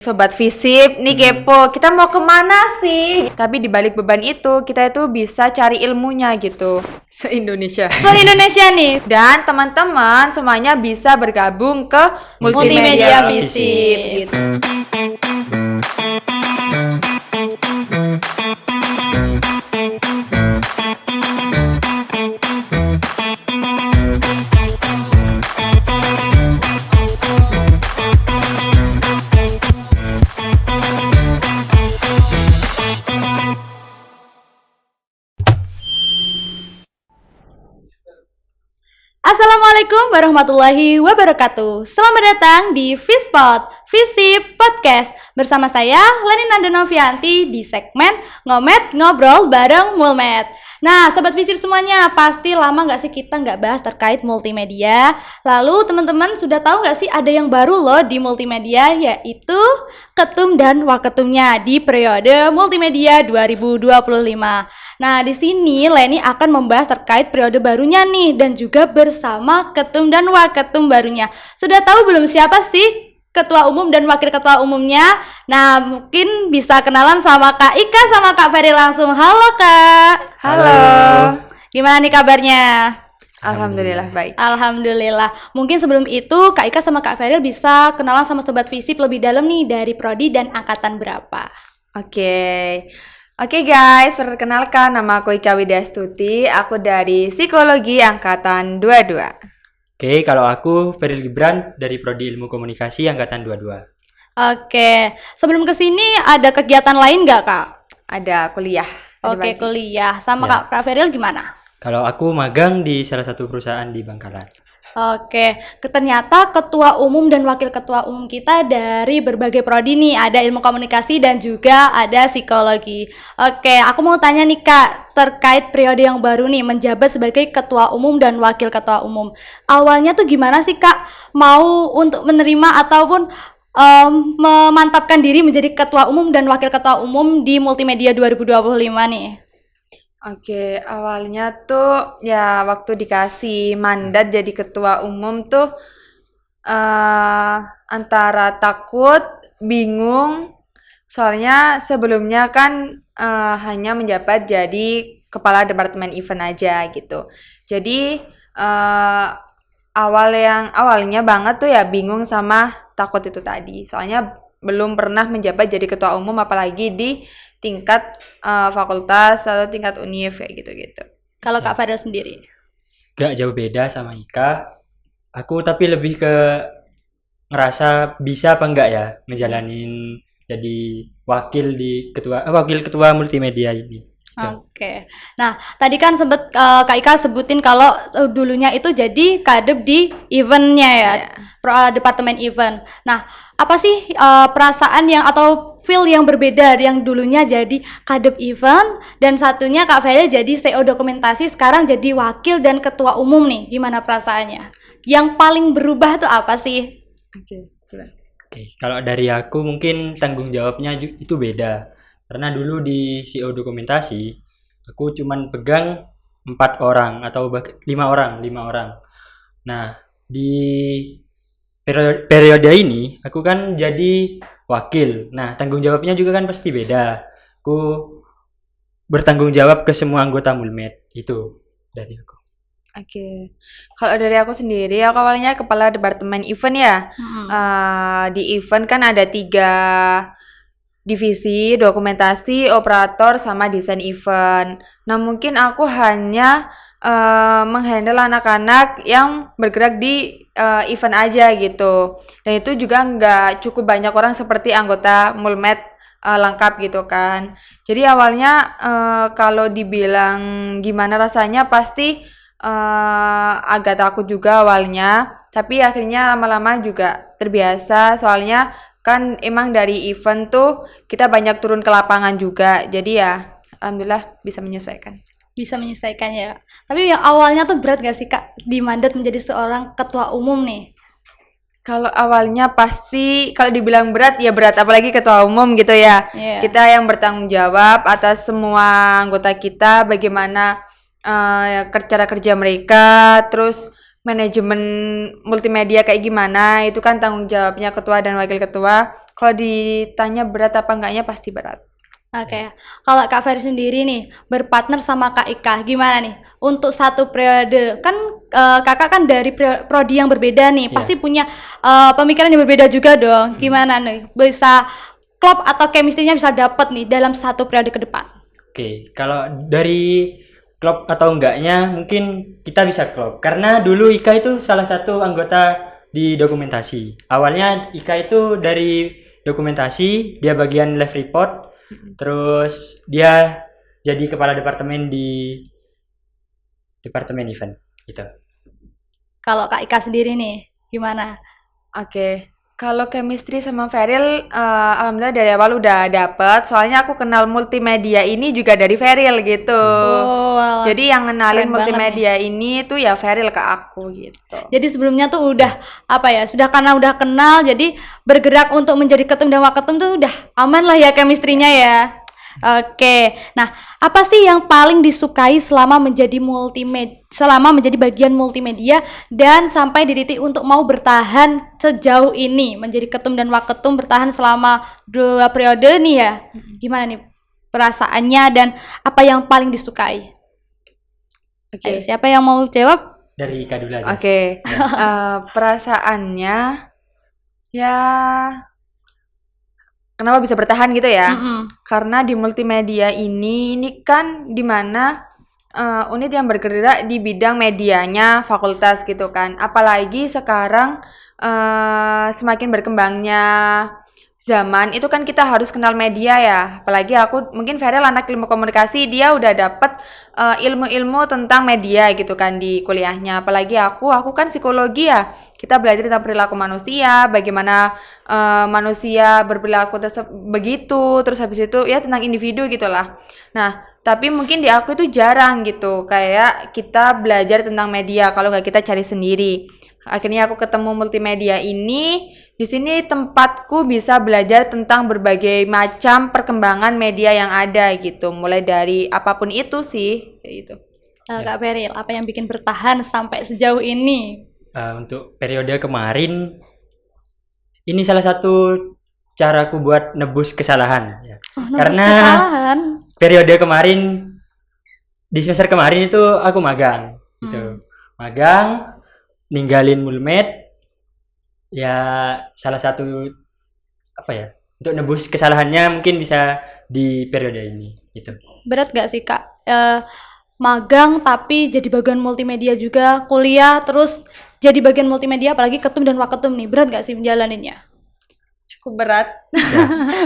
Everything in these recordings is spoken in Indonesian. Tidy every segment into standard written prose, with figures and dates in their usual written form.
Sobat Visip, nih kepo, kita mau kemana sih? Tapi dibalik beban itu, kita itu bisa cari ilmunya gitu. Se-Indonesia nih. Dan teman-teman semuanya bisa bergabung ke Multimedia Visip gitu. Assalamualaikum warahmatullahi wabarakatuh. Selamat datang di Vispod, Visip Podcast. Bersama saya, Leni Nandanovianti di segmen Ngomet Ngobrol bareng Mulmet. Nah, Sobat Visip semuanya, pasti lama nggak sih kita nggak bahas terkait multimedia? Lalu teman-teman sudah tahu nggak sih ada yang baru loh di multimedia, yaitu Ketum dan Waketumnya di periode Multimedia 2025. Nah, di sini Leni akan membahas terkait periode barunya nih dan juga bersama Ketum dan Waketum barunya. Sudah tahu belum siapa sih Ketua Umum dan Wakil Ketua Umumnya? Nah, mungkin bisa kenalan sama Kak Ika sama Kak Ferry langsung. Halo Kak. Halo. Gimana nih kabarnya? Alhamdulillah baik. Alhamdulillah. Mungkin sebelum itu Kak Ika sama Kak Ferry bisa kenalan sama Sobat Visip lebih dalam nih dari prodi dan angkatan berapa. Oke guys, perkenalkan nama aku Ika Widastuti, aku dari Psikologi Angkatan 22. Oke, kalau aku Feril Gibran dari Prodi Ilmu Komunikasi Angkatan 22. Oke, sebelum kesini ada kegiatan lain nggak Kak? Ada kuliah. Oke, kuliah. Sama Ya. Kak Feril gimana? Kalau aku magang di salah satu perusahaan di Bangkalan. Oke, ternyata ketua umum dan wakil ketua umum kita dari berbagai prodi nih, ada ilmu komunikasi dan juga ada psikologi. Oke, aku mau tanya nih Kak, terkait periode yang baru nih, menjabat sebagai ketua umum dan wakil ketua umum. Awalnya tuh gimana sih Kak, mau untuk menerima ataupun memantapkan diri menjadi ketua umum dan wakil ketua umum di Multimedia 2025 nih? Oke, awalnya tuh ya waktu dikasih mandat jadi ketua umum tuh antara takut, bingung, soalnya sebelumnya kan hanya menjabat jadi kepala departemen event aja gitu. Jadi awalnya banget tuh ya bingung sama takut itu tadi, soalnya belum pernah menjabat jadi ketua umum apalagi di tingkat fakultas atau tingkat univ kayak gitu-gitu. Kalau Kak Fadel sendiri? Gak jauh beda sama Ika. Aku tapi lebih ke ngerasa bisa apa enggak ya ngejalanin jadi wakil ketua multimedia ini. Oke. Nah, tadi kan sempat Kak Ika sebutin kalau dulunya itu jadi kadep di eventnya ya, departemen event. Nah, apa sih perasaan yang atau feel yang berbeda yang dulunya jadi kadep event dan satunya Kak Ferry jadi CEO dokumentasi, sekarang jadi wakil dan ketua umum nih. Gimana perasaannya? Yang paling berubah tuh apa sih? Oke, kalau dari aku mungkin tanggung jawabnya itu beda. Karena dulu di CEO dokumentasi aku cuman pegang 4 orang atau 5 orang. Nah, di periode ini aku kan jadi wakil. Nah, tanggung jawabnya juga kan pasti beda. Aku bertanggung jawab ke semua anggota Mulmet. Itu dari aku. Oke. Kalau dari aku sendiri, aku awalnya kepala departemen event ya. Di event kan ada 3 divisi, dokumentasi, operator, sama desain event. Nah, mungkin aku hanya menghandle anak-anak yang bergerak di event aja gitu. Dan itu juga nggak cukup banyak orang seperti anggota Mulmet lengkap gitu kan. Jadi awalnya kalau dibilang gimana rasanya pasti agak takut juga awalnya. Tapi akhirnya lama-lama juga terbiasa, soalnya kan emang dari event tuh kita banyak turun ke lapangan juga. Jadi ya alhamdulillah bisa menyesuaikan. Bisa menyesuaikan ya. Tapi yang awalnya tuh berat gak sih Kak dimandat menjadi seorang ketua umum nih? Kalau awalnya pasti kalau dibilang berat ya berat, apalagi ketua umum gitu ya. Kita yang bertanggung jawab atas semua anggota kita, bagaimana cara kerja mereka, terus manajemen multimedia kayak gimana, itu kan tanggung jawabnya ketua dan wakil ketua. Kalau ditanya berat apa enggaknya pasti berat. Oke, kalau Kak Ferry sendiri nih berpartner sama Kak Ika, gimana nih? Untuk satu periode, kan kakak kan dari prodi yang berbeda nih, Iya. pasti punya pemikiran yang berbeda juga dong. Gimana nih? Bisa klop atau chemistry-nya bisa dapet nih dalam satu periode ke depan? Oke, kalau dari klop atau enggaknya mungkin kita bisa klop. Karena dulu Ika itu salah satu anggota di dokumentasi. Awalnya Ika itu dari dokumentasi, dia bagian live report, terus dia jadi kepala departemen di departemen event gitu. Kalau Kak Ika sendiri nih, gimana? Oke, kalau chemistry sama Feril, alhamdulillah dari awal udah dapet. Soalnya aku kenal multimedia ini juga dari Feril gitu. Oh, Jadi yang ngenalin keren banget multimedia ini tuh ya Feril ke aku gitu. jadi sebelumnya tuh udah apa ya, sudah karena udah kenal, jadi bergerak untuk menjadi ketum dan waketum tuh udah aman lah ya chemistry-nya ya. Oke, nah apa sih yang paling disukai selama menjadi bagian multimedia dan sampai di titik untuk mau bertahan sejauh ini menjadi ketum dan waketum bertahan selama 2 periode nih ya? Gimana nih perasaannya dan apa yang paling disukai? Oke. Ayo, siapa yang mau jawab? Dari Ika dulu aja. Oke, perasaannya ya kenapa bisa bertahan gitu ya? Mm-mm. Karena di multimedia ini kan dimana unit yang bergerak di bidang medianya fakultas gitu kan. Apalagi sekarang semakin berkembangnya zaman itu kan kita harus kenal media ya. Apalagi aku mungkin Ferel anak ilmu komunikasi, dia udah dapet ilmu-ilmu tentang media gitu kan di kuliahnya. Apalagi aku kan psikologi ya. Kita belajar tentang perilaku manusia, bagaimana manusia berperilaku begitu, terus habis itu ya tentang individu gitulah. Nah, tapi mungkin di aku itu jarang gitu, kayak kita belajar tentang media kalau nggak kita cari sendiri. Akhirnya aku ketemu multimedia ini, di sini tempatku bisa belajar tentang berbagai macam perkembangan media yang ada gitu, mulai dari apapun itu sih, kayak gitu. Kak Peril, apa yang bikin bertahan sampai sejauh ini? Untuk periode kemarin, ini salah satu caraku buat nebus kesalahan. Ya. Oh, nebus Karena kesalahan. periode kemarin, di semester kemarin itu aku magang, gitu. Magang, ninggalin Mulmed, ya salah satu apa ya? Untuk nebus kesalahannya mungkin bisa di periode ini, gitu. Berat gak sih Kak? Magang tapi jadi bagian multimedia juga, kuliah terus jadi bagian multimedia, apalagi ketum dan waketum nih, berat gak sih menjalaninnya? Cukup berat.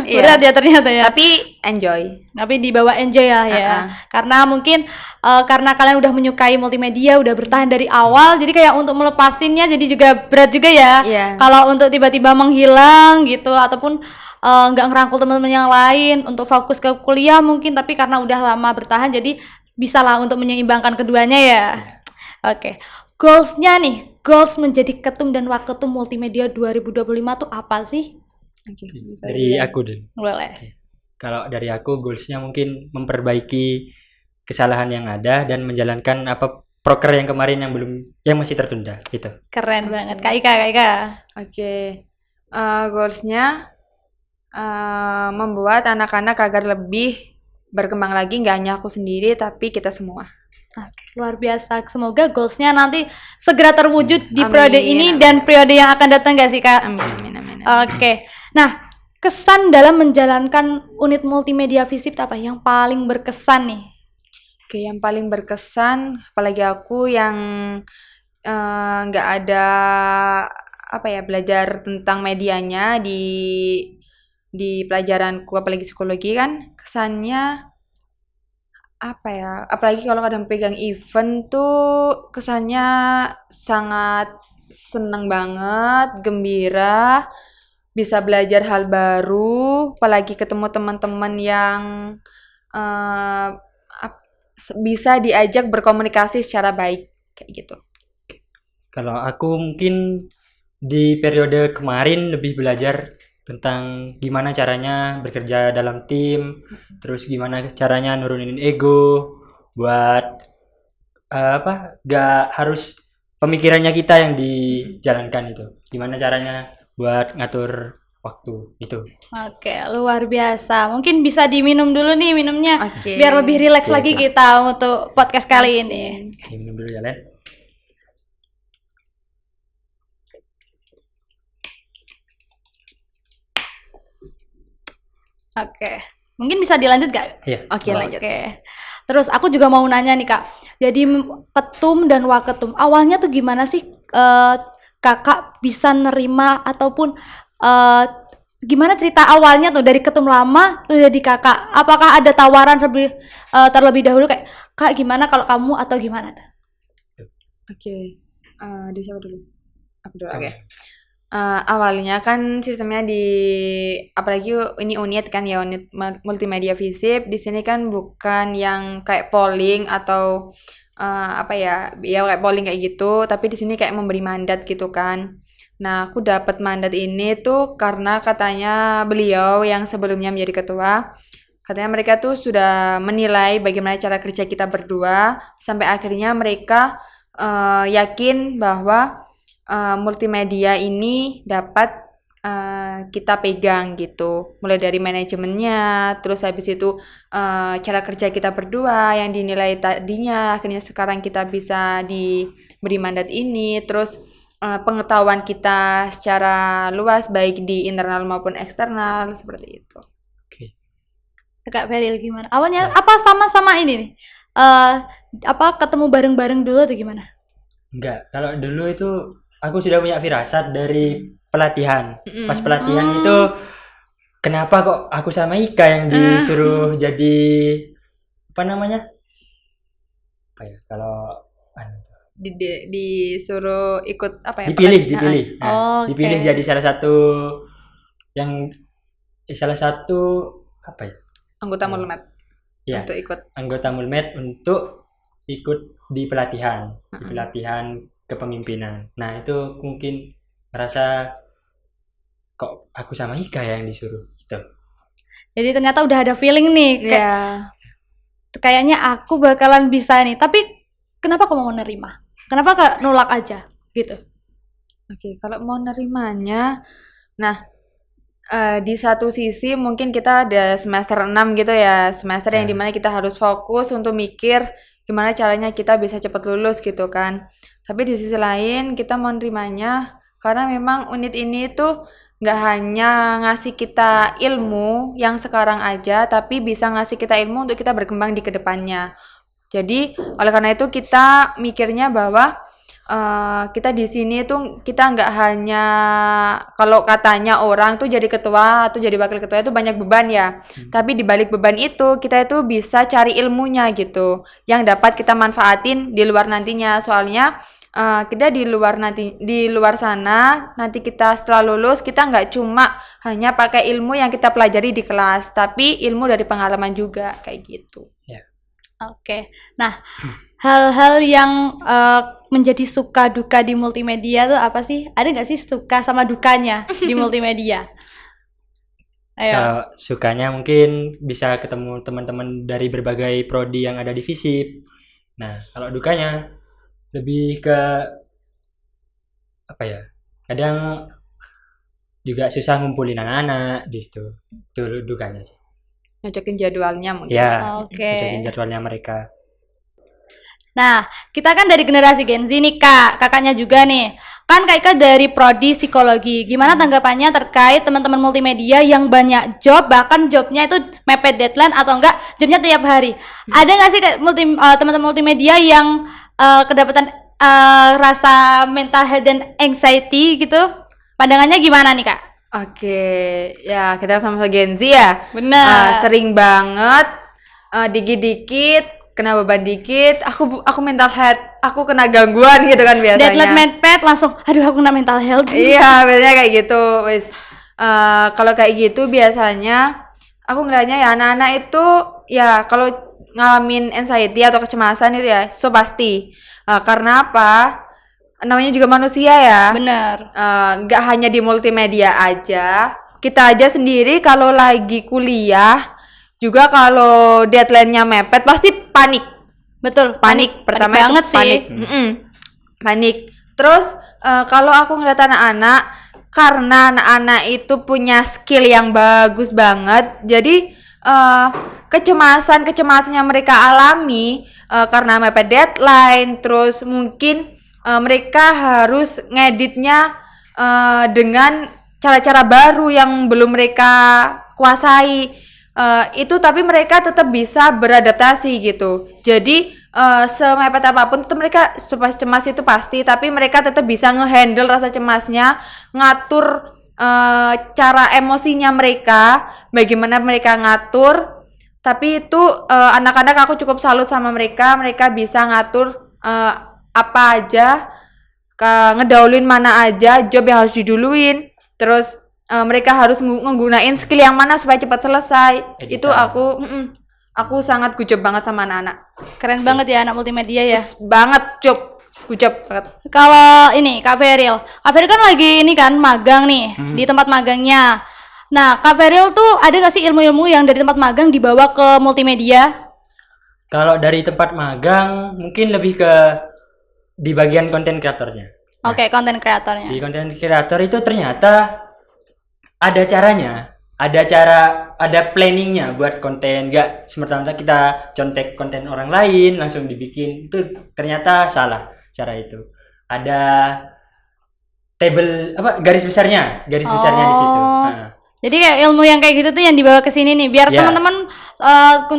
Iya. Berat ya ternyata ya. Tapi enjoy. Tapi dibawa enjoy lah ya. Karena mungkin karena kalian udah menyukai multimedia, udah bertahan dari awal, jadi kayak untuk melepasinnya jadi juga berat juga ya. Iya. Kalau untuk tiba-tiba menghilang gitu ataupun nggak ngerangkul teman-teman yang lain untuk fokus ke kuliah mungkin, tapi karena udah lama bertahan jadi bisa lah untuk menyeimbangkan keduanya ya. Oke. Goals-nya nih, goals menjadi ketum dan waketum multimedia 2025 tuh apa sih? Dari aku dulu. Boleh. Kalau dari aku goalsnya mungkin memperbaiki kesalahan yang ada dan menjalankan apa proker yang kemarin yang masih tertunda gitu. Keren banget Kak Ika. Oke. Goalsnya membuat anak-anak agar lebih berkembang lagi, nggak hanya aku sendiri tapi kita semua. Oke, luar biasa. Semoga goalsnya nanti segera terwujud di Amin, periode ini amin. dan periode yang akan datang gak sih Kak? Amin. Oke. Nah, kesan dalam menjalankan unit multimedia FISIP apa yang paling berkesan nih? Oke, yang paling berkesan, apalagi aku yang nggak ada apa ya, belajar tentang medianya di pelajaranku, apalagi psikologi kan, kesannya apa ya? Apalagi kalau kadang pegang event tuh kesannya sangat seneng banget, gembira, bisa belajar hal baru, apalagi ketemu teman-teman yang bisa diajak berkomunikasi secara baik kayak gitu. Kalau aku mungkin di periode kemarin lebih belajar tentang gimana caranya bekerja dalam tim, terus gimana caranya nurunin ego buat gak harus pemikirannya kita yang dijalankan itu. Gimana caranya buat ngatur waktu itu. Oke, luar biasa. Mungkin bisa diminum dulu nih minumnya. Oke. Biar lebih rileks Oke, lagi Kak. kita untuk podcast kali ini. Oke, minum dulu ya, Len. Oke. Mungkin bisa dilanjut gak? Iya. Oke, lanjut. Oke. Terus aku juga mau nanya nih Kak. Jadi ketum dan waketum awalnya tuh gimana sih Kakak bisa nerima ataupun gimana cerita awalnya tuh dari ketum lama jadi Kakak? Apakah ada tawaran terlebih dahulu kayak Kak gimana kalau kamu atau gimana tuh? Oke. Di siapa dulu? Aku dulu. Oke. Awalnya kan sistemnya apalagi ini unit kan ya, unit multimedia FISIP. Di sini kan bukan yang kayak polling atau apa ya kayak polling kayak gitu, tapi di sini kayak memberi mandat gitu kan. Nah, aku dapat mandat ini tuh karena katanya beliau yang sebelumnya menjadi ketua, katanya mereka tuh sudah menilai bagaimana cara kerja kita berdua, sampai akhirnya mereka yakin bahwa multimedia ini dapat kita pegang gitu, mulai dari manajemennya, terus habis itu cara kerja kita berdua yang dinilai tadinya, akhirnya sekarang kita bisa diberi mandat ini, terus pengetahuan kita secara luas baik di internal maupun eksternal seperti itu. Oke. Kak Feril gimana? Awalnya apa sama-sama ini nih? Apa ketemu bareng-bareng dulu atau gimana? Enggak, kalau dulu itu aku sudah punya firasat dari pelatihan. Pas pelatihan itu kenapa kok aku sama Ika yang disuruh jadi apa namanya? Apa ya? Kalau Disuruh ikut apa ya? dipilih. Oh, Nah, dipilih oke. jadi salah satu apa ya? Anggota Mulmet Ya, untuk ikut. anggota Mulmet untuk ikut di pelatihan kepemimpinan. Nah, itu mungkin merasa kok aku sama Ika yang disuruh gitu. Jadi ternyata udah ada feeling nih kayak Ya. kayaknya aku bakalan bisa nih. Tapi kenapa kamu mau nerima? Kenapa gak nolak aja gitu? Oke, kalau mau nerimanya, nah di satu sisi mungkin kita ada semester 6 gitu ya, semester yang dimana kita harus fokus untuk mikir gimana caranya kita bisa cepat lulus gitu kan. Tapi di sisi lain kita mau nerimanya karena memang unit ini tuh nggak hanya ngasih kita ilmu yang sekarang aja, tapi bisa ngasih kita ilmu untuk kita berkembang di kedepannya. Jadi oleh karena itu kita mikirnya bahwa kita di sini tuh kita nggak hanya kalau katanya orang tuh jadi ketua atau jadi wakil ketua itu banyak beban ya, tapi di balik beban itu kita itu bisa cari ilmunya gitu yang dapat kita manfaatin di luar nantinya. Soalnya kita di luar sana nanti kita setelah lulus kita nggak cuma hanya pakai ilmu yang kita pelajari di kelas, tapi ilmu dari pengalaman juga kayak gitu. Oke. Nah, hal-hal yang menjadi suka duka di multimedia tuh apa sih? Ada nggak sih suka sama dukanya di multimedia? Ayo. Kalau sukanya mungkin bisa ketemu teman-teman dari berbagai prodi yang ada di FISIP. Nah, kalau dukanya lebih ke apa ya? Kadang juga susah ngumpulin anak-anak gitu. Itu dukanya sih. Nyocokin jadwalnya mungkin. Ya, Oke. nyocokin jadwalnya mereka. Nah, kita kan dari generasi Gen Z nih Kak, kakaknya juga nih. Kan Kak dari prodi psikologi. Gimana tanggapannya terkait teman-teman multimedia yang banyak job, bahkan jobnya itu mepet deadline atau enggak jobnya tiap hari. Ada nggak sih teman-teman multimedia yang kedapatan rasa mental health dan anxiety gitu? Pandangannya gimana nih Kak? Oke, ya kita sama-sama Gen Z ya. Benar. Sering banget dikit-dikit kena beban dikit, aku mental health, aku kena gangguan gitu kan biasanya. Deadline mepet langsung, aduh aku kena mental health. Iya, biasanya kayak gitu. Wis, kalau kayak gitu biasanya aku ngeliatnya ya anak-anak itu ya kalau ngalamin anxiety atau kecemasan itu ya, so pasti. Karena apa? Namanya juga manusia ya. Bener. Nggak hanya di multimedia aja, kita aja sendiri kalau lagi kuliah juga kalau deadline-nya mepet pasti panik. Betul. Panik pertama panik itu banget sih. panik. Panik. Terus kalau aku ngeliat anak-anak karena anak-anak itu punya skill yang bagus banget, jadi kecemasan-kecemasan yang mereka alami karena mepet deadline, terus mungkin mereka harus ngeditnya dengan cara-cara baru yang belum mereka kuasai. Itu tapi mereka tetap bisa beradaptasi gitu. Jadi semepet apapun itu mereka cemas itu pasti, tapi mereka tetap bisa ngehandle rasa cemasnya, ngatur cara emosinya mereka, bagaimana mereka ngatur. Tapi itu anak-anak aku cukup salut sama mereka bisa ngatur apa aja, ngedaulin mana aja job yang harus diduluin, terus mereka harus menggunakan skill yang mana supaya cepat selesai. Editan. Itu aku sangat gujob banget sama anak-anak. Keren banget ya anak multimedia ya. Banget, gujob banget. Kalau ini Kak Feril kan lagi ini kan magang nih di tempat magangnya. Nah, Kak Feril tuh ada gak sih ilmu-ilmu yang dari tempat magang dibawa ke multimedia? Kalau dari tempat magang mungkin lebih ke di bagian konten kreatornya. Oke, konten kreatornya. Di konten kreator itu ternyata ada caranya, ada planningnya buat konten. Nggak semerta-merta kita contek konten orang lain langsung dibikin, itu ternyata salah cara itu. Ada table garis besarnya di situ. Nah. Jadi kayak ilmu yang kayak gitu tuh yang dibawa ke sini nih, biar teman-teman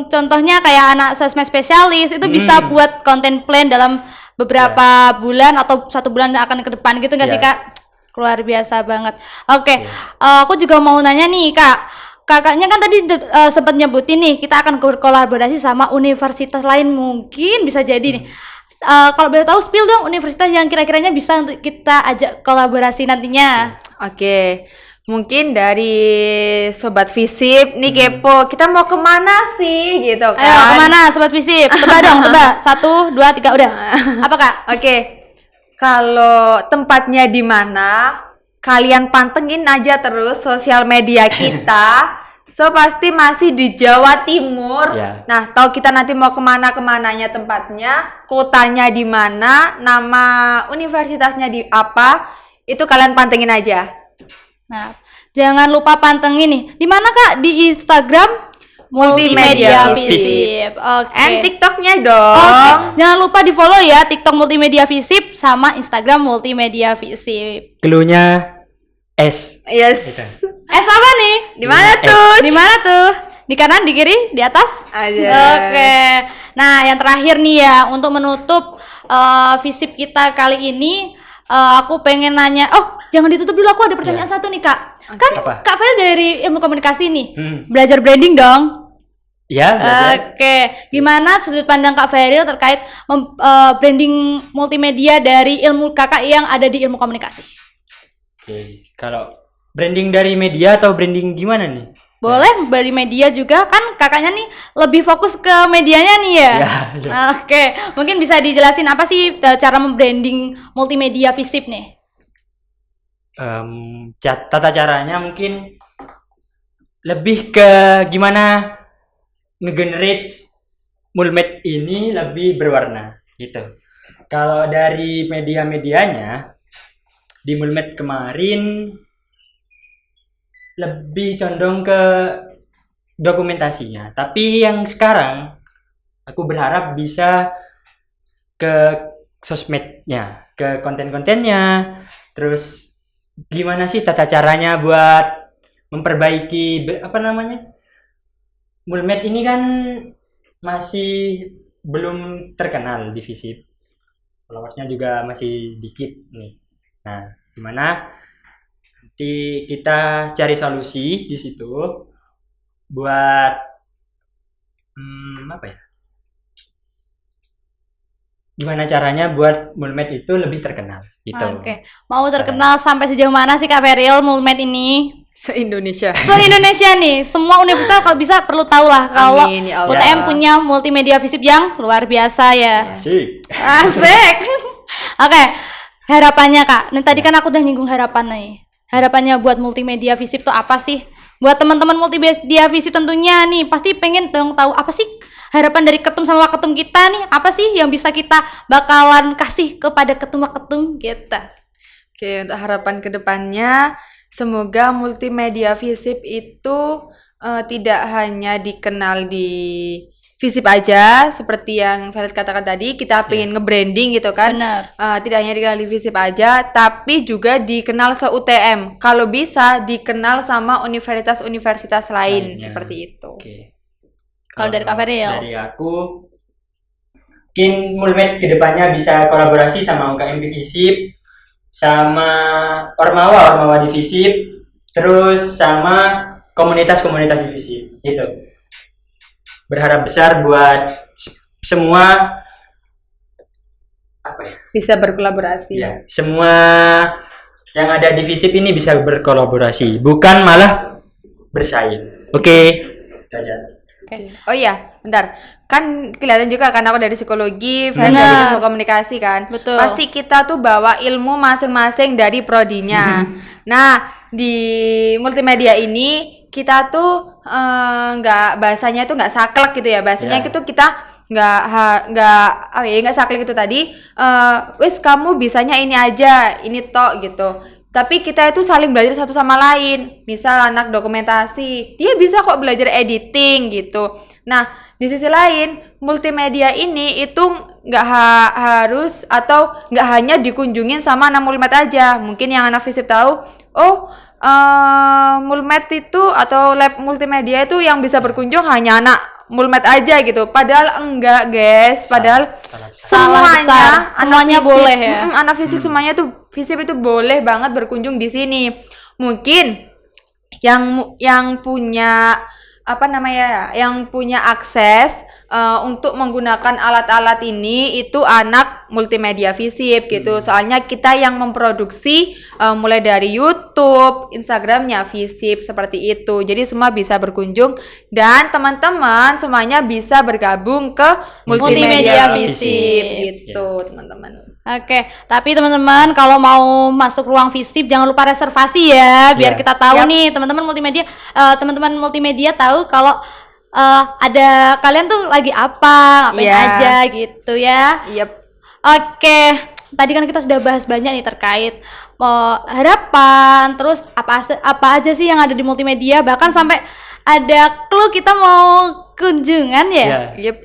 contohnya kayak anak sosmed spesialis itu bisa buat konten plan dalam beberapa bulan atau 1 bulan akan ke depan gitu nggak sih Kak? Luar biasa banget. Oke. Aku juga mau nanya nih Kak, kakaknya kan tadi sempat nyebutin nih kita akan berkolaborasi sama universitas lain, mungkin bisa jadi nih. Kalau boleh tahu spill dong universitas yang kira-kiranya bisa untuk kita ajak kolaborasi nantinya. Oke. Mungkin dari Sobat Visip nih kepo, kita mau kemana sih gitu kan? Ayo kemana Sobat Visip? Tebak dong, tebak. 1, 2, 3, udah. Apa Kak? Oke. Kalau tempatnya di mana, kalian pantengin aja terus sosial media kita. So pasti masih di Jawa Timur. Nah, tahu kita nanti mau kemananya tempatnya, kotanya di mana, nama universitasnya di apa, itu kalian pantengin aja. Nah, jangan lupa pantengin nih. Di mana Kak? Di Instagram Multimedia Visip. Oke. And TikToknya dong. Oke. Jangan lupa di-follow ya TikTok Multimedia Visip sama Instagram Multimedia Visip. Cluenya S. Yes. S apa nih? Di mana tuh? Di mana tuh? Di kanan, di kiri, di atas? Aja. Oke. Nah, yang terakhir nih ya, untuk menutup Visip kita kali ini, aku pengen nanya. Oh, jangan ditutup dulu, aku ada pertanyaan satu nih Kak. Kan Apa? Kak Feril dari ilmu komunikasi nih, belajar branding dong. Ya, belajar. Oke, gimana sudut pandang Kak Feril terkait branding multimedia dari ilmu kakak yang ada di ilmu komunikasi? Oke, kalau branding dari media atau branding gimana nih? Boleh dari media juga, kan kakaknya nih lebih fokus ke medianya nih ya. Oke, mungkin bisa dijelasin apa sih cara membranding multimedia Visip nih? Tata caranya mungkin lebih ke gimana nge-generate mulmed ini lebih berwarna gitu. Kalau dari media-medianya di mulmed kemarin lebih condong ke dokumentasinya, tapi yang sekarang aku berharap bisa ke sosmednya, ke konten-kontennya, terus gimana sih tata caranya buat memperbaiki mulmed ini kan masih belum terkenal di Visip, followersnya juga masih dikit nih. Nah, gimana nanti kita cari solusi di situ buat gimana caranya buat mulmed itu lebih terkenal gitu. Oke. Mau terkenal sampai sejauh mana sih Kak Feril mulmed ini? Se-Indonesia. Se-Indonesia nih. Semua universitas kalau bisa perlu tahu lah kalau UTM punya multimedia Visip yang luar biasa ya. Asik. Oke. Harapannya Kak. Nah, tadi kan aku udah nyinggung harapan nih. Harapannya buat multimedia Visip tuh apa sih? Buat teman-teman multimedia Visip tentunya nih pasti pengen dong tahu apa sih harapan dari ketum sama waketum kita nih, apa sih yang bisa kita bakalan kasih kepada ketum waketum kita? Oke, untuk harapan kedepannya semoga multimedia FISIP itu tidak hanya dikenal di FISIP aja, seperti yang Violet katakan tadi, kita pengen nge-branding gitu kan. Benar. Tidak hanya dikenal di FISIP aja, tapi juga dikenal se-UTM. Kalau bisa dikenal sama universitas-universitas lain, Lainnya. seperti itu. Oke. Kalau dari Kak Ferry, dari aku, mungkin Mulmed kedepannya bisa kolaborasi sama UKM di FISIP, sama Ormawa di FISIP, terus sama komunitas-komunitas di FISIP, gitu. Berharap besar buat semua Bisa berkolaborasi. ya, semua yang ada di FISIP ini bisa berkolaborasi, bukan malah bersaing. Oke. Itu aja. Oh iya, bentar. Kan kelihatan juga kan aku dari psikologi, Violet Benar. dari ilmu komunikasi kan. Betul. Pasti kita tuh bawa ilmu masing-masing dari prodinya. Nah, di multimedia ini kita tuh nggak bahasanya tuh nggak saklek gitu ya. Bahasanya Ya. itu kita nggak saklek itu tadi. Wis kamu bisanya ini aja, ini tok gitu. Tapi kita itu saling belajar satu sama lain. Misal anak dokumentasi, dia bisa kok belajar editing gitu. Nah, di sisi lain, multimedia ini itu nggak harus atau nggak hanya dikunjungin sama anak mulmed aja. Mungkin yang anak FISIP tahu, mulmed itu atau lab multimedia itu yang bisa berkunjung hanya anak mulmed aja gitu. Padahal enggak, guys. Padahal Salah besar. Salah besar. anak Semuanya FISIP, boleh ya? anak fisik semuanya tuh FISIP itu boleh banget berkunjung di sini. Mungkin yang punya yang punya akses untuk menggunakan alat-alat ini itu anak multimedia FISIP gitu. Soalnya kita yang memproduksi mulai dari YouTube, Instagramnya FISIP seperti itu. Jadi semua bisa berkunjung dan teman-teman semuanya bisa bergabung ke multimedia Multimedia FISIP FISIP. gitu, teman-teman. Oke, tapi teman-teman kalau mau masuk ruang FISIP jangan lupa reservasi ya, biar Ya. kita tahu Yap. nih teman-teman multimedia tahu kalau ada kalian tuh lagi apa, ngapain Iya. aja gitu ya. Yep. Oke, tadi kan kita sudah bahas banyak nih terkait harapan, terus apa aja sih yang ada di multimedia, bahkan sampai ada clue kita mau kunjungan ya. Ya. Yep.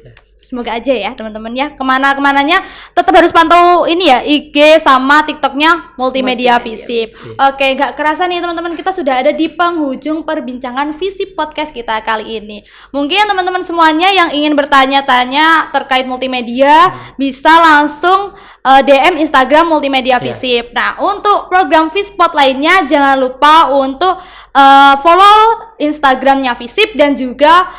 Semoga aja ya teman-teman ya, kemana-kemananya tetap harus pantau ini ya IG sama TikToknya multimedia FISIP. Oke, gak kerasa nih teman-teman, kita sudah ada di penghujung perbincangan FISIP podcast kita kali ini. Mungkin teman-teman semuanya yang ingin bertanya-tanya terkait multimedia bisa langsung DM Instagram multimedia FISIP. Nah, untuk program FISPOT lainnya jangan lupa untuk follow Instagramnya FISIP dan juga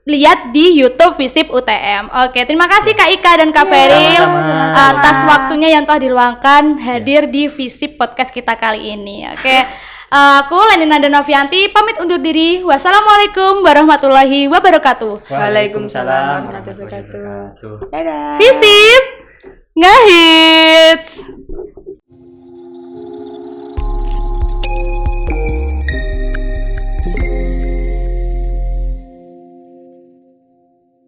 lihat di YouTube FISIP UTM. Oke, terima kasih Kak Ika dan Kak Feril sama-sama. atas waktunya yang telah diluangkan hadir di FISIP podcast kita kali ini. Oke, aku Leni Nanda Novianti pamit undur diri. Wassalamualaikum warahmatullahi wabarakatuh. Waalaikumsalam warahmatullahi wabarakatuh. wabarakatuh. Dadah. FISIP ngehits.